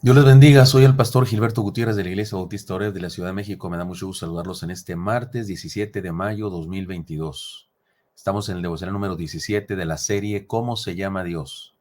Dios les bendiga, soy el pastor Gilberto Gutiérrez de la Iglesia Bautista Oreb de la Ciudad de México. Me da mucho gusto saludarlos en este martes 17 de mayo 2022. Estamos en el devocional número 17 de la serie ¿Cómo se llama Dios?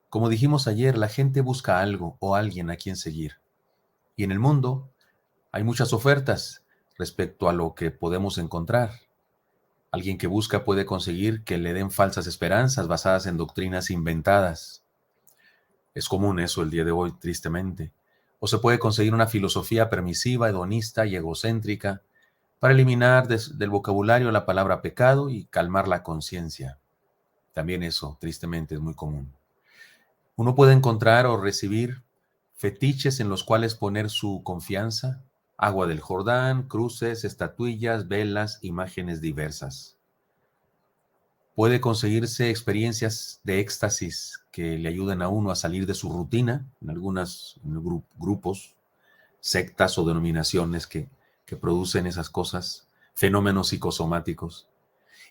Como dijimos ayer, la gente busca algo o alguien a quien seguir. Y en el mundo hay muchas ofertas respecto a lo que podemos encontrar. Alguien que busca puede conseguir que le den falsas esperanzas basadas en doctrinas inventadas. Es común eso el día de hoy, tristemente. O se puede conseguir una filosofía permisiva, hedonista y egocéntrica para eliminar del vocabulario la palabra pecado y calmar la conciencia. También eso, tristemente, es muy común. Uno puede encontrar o recibir fetiches en los cuales poner su confianza, agua del Jordán, cruces, estatuillas, velas, imágenes diversas. Puede conseguirse experiencias de éxtasis que le ayuden a uno a salir de su rutina, en algunos grupos, sectas o denominaciones que producen esas cosas, fenómenos psicosomáticos.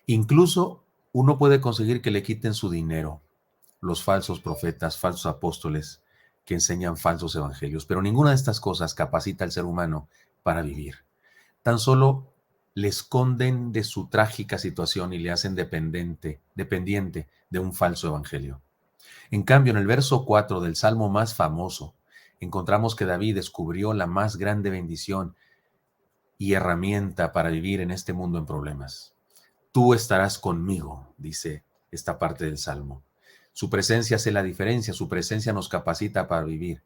Incluso uno puede conseguir que le quiten su dinero, los falsos profetas, falsos apóstoles que enseñan falsos evangelios, pero ninguna de estas cosas capacita al ser humano para vivir. Tan solo le esconden de su trágica situación y le hacen dependiente de un falso evangelio. En cambio, en el verso 4 del salmo más famoso, encontramos que David descubrió la más grande bendición y herramienta para vivir en este mundo en problemas. Tú estarás conmigo, dice esta parte del salmo. Su presencia hace la diferencia, su presencia nos capacita para vivir.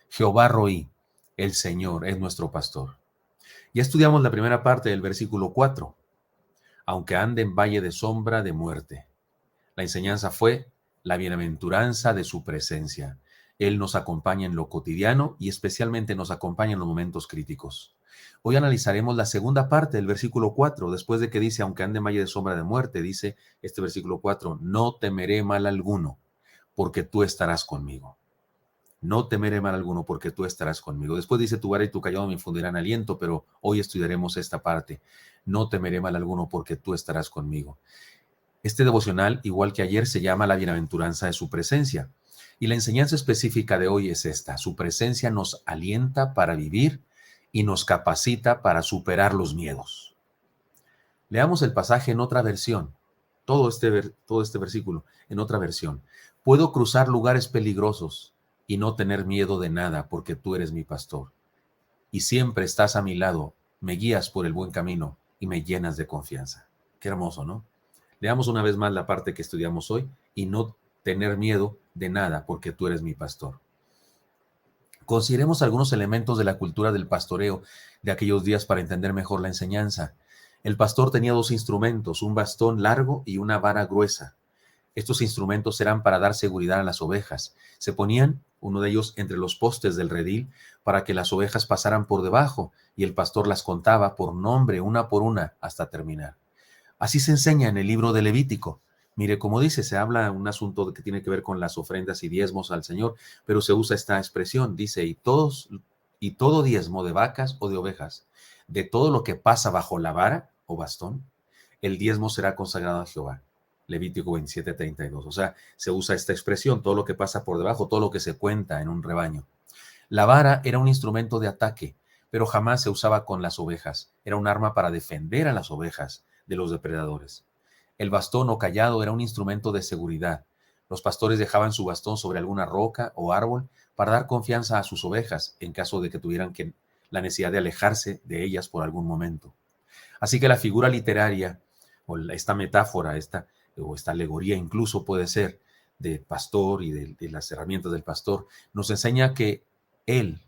Jehová Roí, el Señor, es nuestro pastor. Ya estudiamos la primera parte del versículo 4. Aunque ande en valle de sombra de muerte. La enseñanza fue la bienaventuranza de su presencia. Él nos acompaña en lo cotidiano y especialmente nos acompaña en los momentos críticos. Hoy analizaremos la segunda parte del versículo 4, después de que dice, aunque ande en valle de sombra de muerte, dice este versículo 4, no temeré mal alguno, porque tú estarás conmigo. No temeré mal alguno porque tú estarás conmigo. Después dice, tu vara y tu callado me infundirán aliento, pero hoy estudiaremos esta parte. No temeré mal alguno porque tú estarás conmigo. Este devocional, igual que ayer, se llama la bienaventuranza de su presencia. Y la enseñanza específica de hoy es esta. Su presencia nos alienta para vivir y nos capacita para superar los miedos. Leamos el pasaje en otra versión. Todo este versículo en otra versión. Puedo cruzar lugares peligrosos y no tener miedo de nada porque tú eres mi pastor. Y siempre estás a mi lado, me guías por el buen camino y me llenas de confianza. Qué hermoso, ¿no? Leamos una vez más la parte que estudiamos hoy y no tener miedo de nada porque tú eres mi pastor. Consideremos algunos elementos de la cultura del pastoreo de aquellos días para entender mejor la enseñanza. El pastor tenía dos instrumentos, un bastón largo y una vara gruesa. Estos instrumentos eran para dar seguridad a las ovejas. Se ponían, uno de ellos, entre los postes del redil para que las ovejas pasaran por debajo y el pastor las contaba por nombre, una por una, hasta terminar. Así se enseña en el libro de Levítico. Mire, como dice, se habla un asunto que tiene que ver con las ofrendas y diezmos al Señor, pero se usa esta expresión, dice, y todo diezmo de vacas o de ovejas, de todo lo que pasa bajo la vara o bastón, el diezmo será consagrado a Jehová. Levítico 27:32. O sea, se usa esta expresión, todo lo que pasa por debajo, todo lo que se cuenta en un rebaño. La vara era un instrumento de ataque, pero jamás se usaba con las ovejas. Era un arma para defender a las ovejas de los depredadores. El bastón o cayado era un instrumento de seguridad. Los pastores dejaban su bastón sobre alguna roca o árbol para dar confianza a sus ovejas en caso de que tuvieran la necesidad de alejarse de ellas por algún momento. Así que la figura literaria o esta metáfora, esta alegoría incluso puede ser de pastor y de las herramientas del pastor, nos enseña que Él,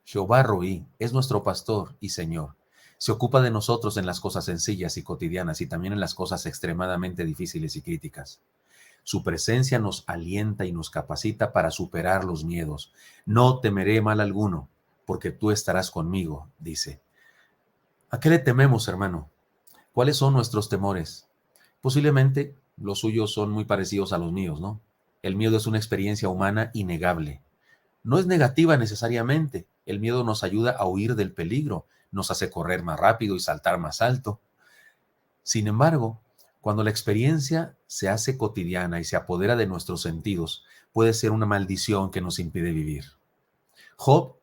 Jehová Roí, es nuestro pastor y Señor. Se ocupa de nosotros en las cosas sencillas y cotidianas y también en las cosas extremadamente difíciles y críticas. Su presencia nos alienta y nos capacita para superar los miedos. No temeré mal alguno, porque tú estarás conmigo, dice. ¿A qué le tememos, hermano? ¿Cuáles son nuestros temores? Posiblemente los suyos son muy parecidos a los míos, ¿no? El miedo es una experiencia humana innegable. No es negativa necesariamente. El miedo nos ayuda a huir del peligro, nos hace correr más rápido y saltar más alto. Sin embargo, cuando la experiencia se hace cotidiana y se apodera de nuestros sentidos, puede ser una maldición que nos impide vivir. Job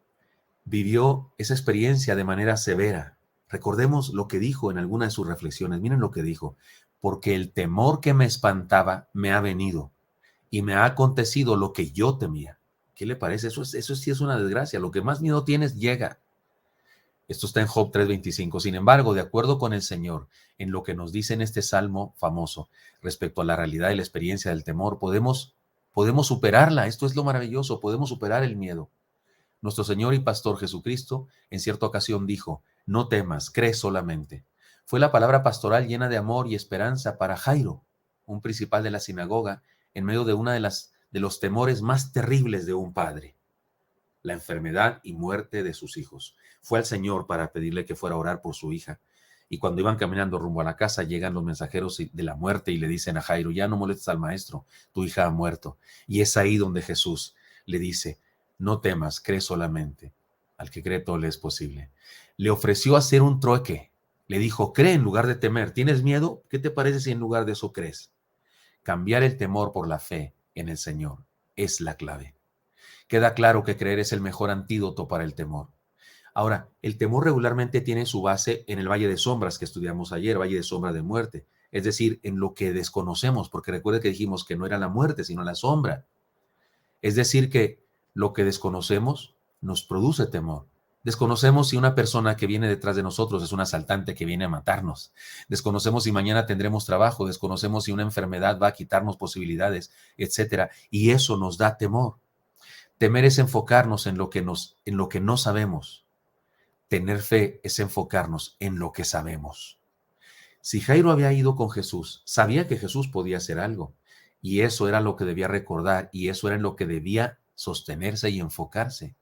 vivió esa experiencia de manera severa. Recordemos lo que dijo en alguna de sus reflexiones. Miren lo que dijo. Porque el temor que me espantaba me ha venido y me ha acontecido lo que yo temía. ¿Qué le parece? Eso sí es una desgracia. Lo que más miedo tienes llega. Esto está en Job 3:25. Sin embargo, de acuerdo con el Señor, en lo que nos dice en este salmo famoso, respecto a la realidad y la experiencia del temor, podemos superarla. Esto es lo maravilloso. Podemos superar el miedo. Nuestro Señor y Pastor Jesucristo en cierta ocasión dijo, no temas, cree solamente. Fue la palabra pastoral llena de amor y esperanza para Jairo, un principal de la sinagoga, en medio de una de los temores más terribles de un padre, la enfermedad y muerte de sus hijos. Fue al Señor para pedirle que fuera a orar por su hija. Y cuando iban caminando rumbo a la casa, llegan los mensajeros de la muerte y le dicen a Jairo, ya no molestes al maestro, tu hija ha muerto. Y es ahí donde Jesús le dice, no temas, cree solamente. Al que cree todo le es posible. Le ofreció hacer un trueque. Le dijo, cree en lugar de temer. ¿Tienes miedo? ¿Qué te parece si en lugar de eso crees? Cambiar el temor por la fe en el Señor es la clave. Queda claro que creer es el mejor antídoto para el temor. Ahora, el temor regularmente tiene su base en el valle de sombras que estudiamos ayer, valle de sombra de muerte, es decir, en lo que desconocemos, porque recuerde que dijimos que no era la muerte, sino la sombra. Es decir, que lo que desconocemos nos produce temor. Desconocemos si una persona que viene detrás de nosotros es un asaltante que viene a matarnos. Desconocemos si mañana tendremos trabajo, desconocemos si una enfermedad va a quitarnos posibilidades, etcétera, y eso nos da temor. Temer es enfocarnos en lo que no sabemos. Tener fe es enfocarnos en lo que sabemos. Si Jairo había ido con Jesús, sabía que Jesús podía hacer algo, y eso era lo que debía recordar, y eso era en lo que debía sostenerse y enfocarse.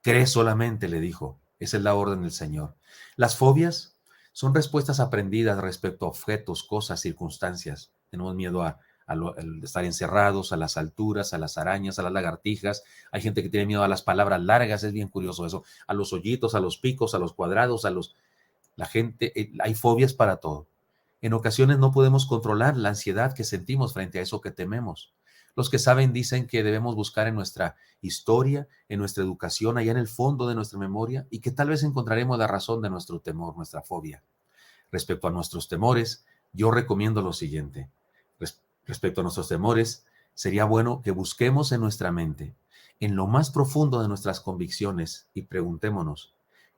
Cree solamente, le dijo. Esa es la orden del Señor. Las fobias son respuestas aprendidas respecto a objetos, cosas, circunstancias. Tenemos miedo a estar encerrados, a las alturas, a las arañas, a las lagartijas. Hay gente que tiene miedo a las palabras largas, es bien curioso eso. A los hoyitos, a los picos, a los cuadrados, la gente, hay fobias para todo. En ocasiones no podemos controlar la ansiedad que sentimos frente a eso que tememos. Los que saben dicen que debemos buscar en nuestra historia, en nuestra educación, allá en el fondo de nuestra memoria, y que tal vez encontraremos la razón de nuestro temor, nuestra fobia. Respecto a nuestros temores, yo recomiendo lo siguiente. Respecto a nuestros temores, sería bueno que busquemos en nuestra mente, en lo más profundo de nuestras convicciones, y preguntémonos,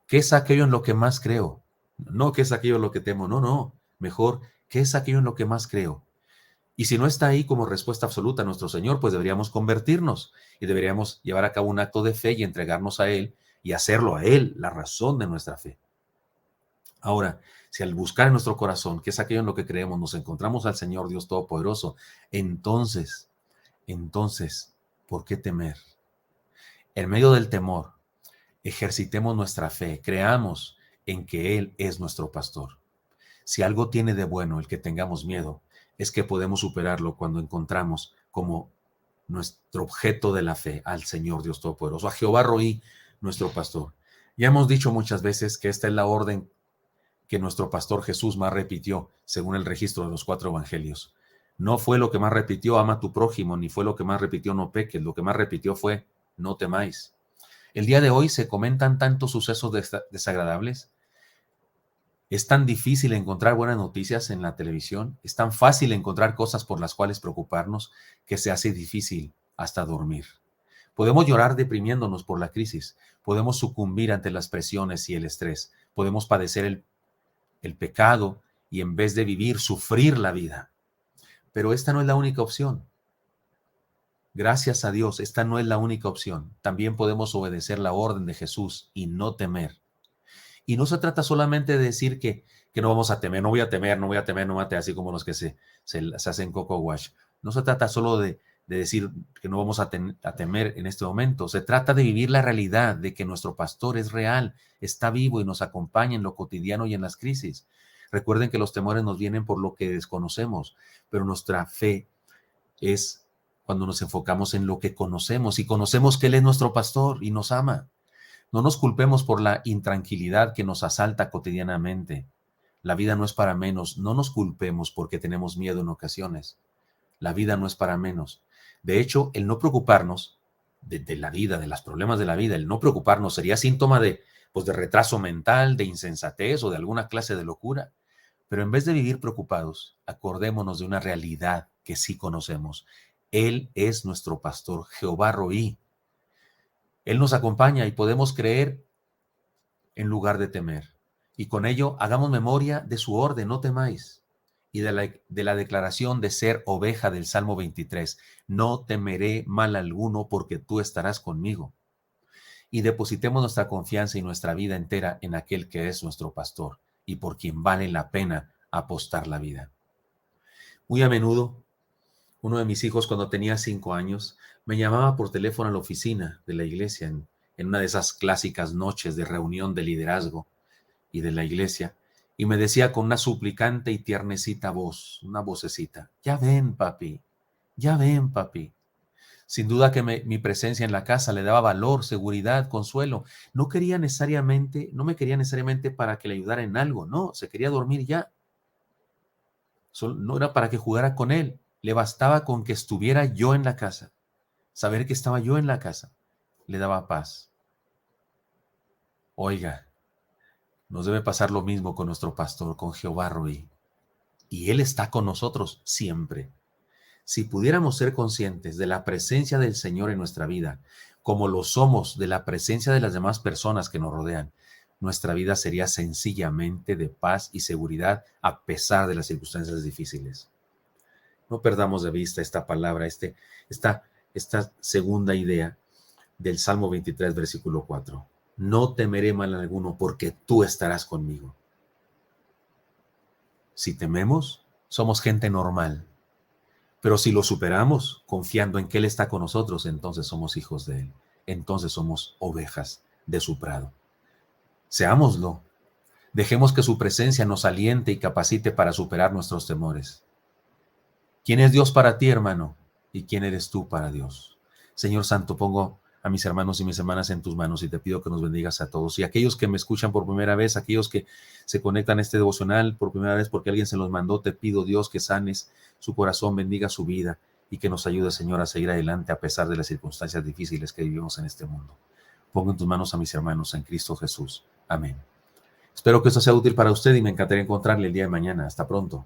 ¿qué es aquello en lo que más creo? No, ¿qué es aquello en lo que temo? No. Mejor, ¿qué es aquello en lo que más creo? Y si no está ahí como respuesta absoluta a nuestro Señor, pues deberíamos convertirnos y deberíamos llevar a cabo un acto de fe y entregarnos a Él y hacerlo a Él la razón de nuestra fe. Ahora, si al buscar en nuestro corazón, que es aquello en lo que creemos, nos encontramos al Señor Dios Todopoderoso, entonces, ¿por qué temer? En medio del temor, ejercitemos nuestra fe, creamos en que Él es nuestro pastor. Si algo tiene de bueno el que tengamos miedo, es que podemos superarlo cuando encontramos como nuestro objeto de la fe al Señor Dios Todopoderoso, a Jehová Roí, nuestro pastor. Ya hemos dicho muchas veces que esta es la orden que nuestro pastor Jesús más repitió, según el registro de los 4 evangelios. No fue lo que más repitió, ama a tu prójimo, ni fue lo que más repitió, no peques. Lo que más repitió fue, no temáis. El día de hoy se comentan tantos sucesos desagradables. Es tan difícil encontrar buenas noticias en la televisión, es tan fácil encontrar cosas por las cuales preocuparnos que se hace difícil hasta dormir. Podemos llorar deprimiéndonos por la crisis, podemos sucumbir ante las presiones y el estrés, podemos padecer el pecado y en vez de vivir, sufrir la vida. Pero esta no es la única opción. Gracias a Dios, esta no es la única opción. También podemos obedecer la orden de Jesús y no temer. Y no se trata solamente de decir que no vamos a temer, no voy a temer, no voy a temer, no voy a temer, así como los que se hacen coco wash. No se trata solo de decir que no vamos a temer en este momento. Se trata de vivir la realidad de que nuestro pastor es real, está vivo y nos acompaña en lo cotidiano y en las crisis. Recuerden que los temores nos vienen por lo que desconocemos, pero nuestra fe es cuando nos enfocamos en lo que conocemos y conocemos que Él es nuestro pastor y nos ama. No nos culpemos por la intranquilidad que nos asalta cotidianamente. La vida no es para menos. No nos culpemos porque tenemos miedo en ocasiones. La vida no es para menos. De hecho, el no preocuparnos de la vida, de los problemas de la vida. El no preocuparnos sería síntoma pues de retraso mental, de insensatez o de alguna clase de locura. Pero en vez de vivir preocupados, acordémonos de una realidad que sí conocemos. Él es nuestro pastor, Jehová Roí. Él nos acompaña y podemos creer en lugar de temer. Y con ello hagamos memoria de su orden, no temáis, y de la declaración de ser oveja del Salmo 23. No temeré mal alguno porque tú estarás conmigo. Y depositemos nuestra confianza y nuestra vida entera en aquel que es nuestro pastor y por quien vale la pena apostar la vida. Muy a menudo, uno de mis hijos, cuando tenía 5 años, me llamaba por teléfono a la oficina de la iglesia en una de esas clásicas noches de reunión de liderazgo y de la iglesia, y me decía con una suplicante y tiernecita voz, una vocecita: ya ven, papi, ya ven, papi. Sin duda que mi presencia en la casa le daba valor, seguridad, consuelo. No me quería necesariamente para que le ayudara en algo, no, se quería dormir ya. No era para que jugara con él, le bastaba con que estuviera yo en la casa. Saber que estaba yo en la casa le daba paz. Oiga, nos debe pasar lo mismo con nuestro pastor, con Jehová Roí. Y Él está con nosotros siempre. Si pudiéramos ser conscientes de la presencia del Señor en nuestra vida, como lo somos de la presencia de las demás personas que nos rodean, nuestra vida sería sencillamente de paz y seguridad a pesar de las circunstancias difíciles. No perdamos de vista esta palabra, esta segunda idea del Salmo 23, versículo 4. No temeré mal alguno porque tú estarás conmigo. Si tememos, somos gente normal. Pero si lo superamos confiando en que Él está con nosotros, entonces somos hijos de Él. Entonces somos ovejas de su prado. Seámoslo. Dejemos que su presencia nos aliente y capacite para superar nuestros temores. ¿Quién es Dios para ti, hermano? ¿Y quién eres tú para Dios? Señor Santo, pongo a mis hermanos y mis hermanas en tus manos y te pido que nos bendigas a todos. Y aquellos que me escuchan por primera vez, aquellos que se conectan a este devocional por primera vez porque alguien se los mandó, te pido, Dios, que sanes su corazón, bendiga su vida y que nos ayude, Señor, a seguir adelante a pesar de las circunstancias difíciles que vivimos en este mundo. Pongo en tus manos a mis hermanos en Cristo Jesús. Amén. Espero que esto sea útil para usted y me encantaría encontrarle el día de mañana. Hasta pronto.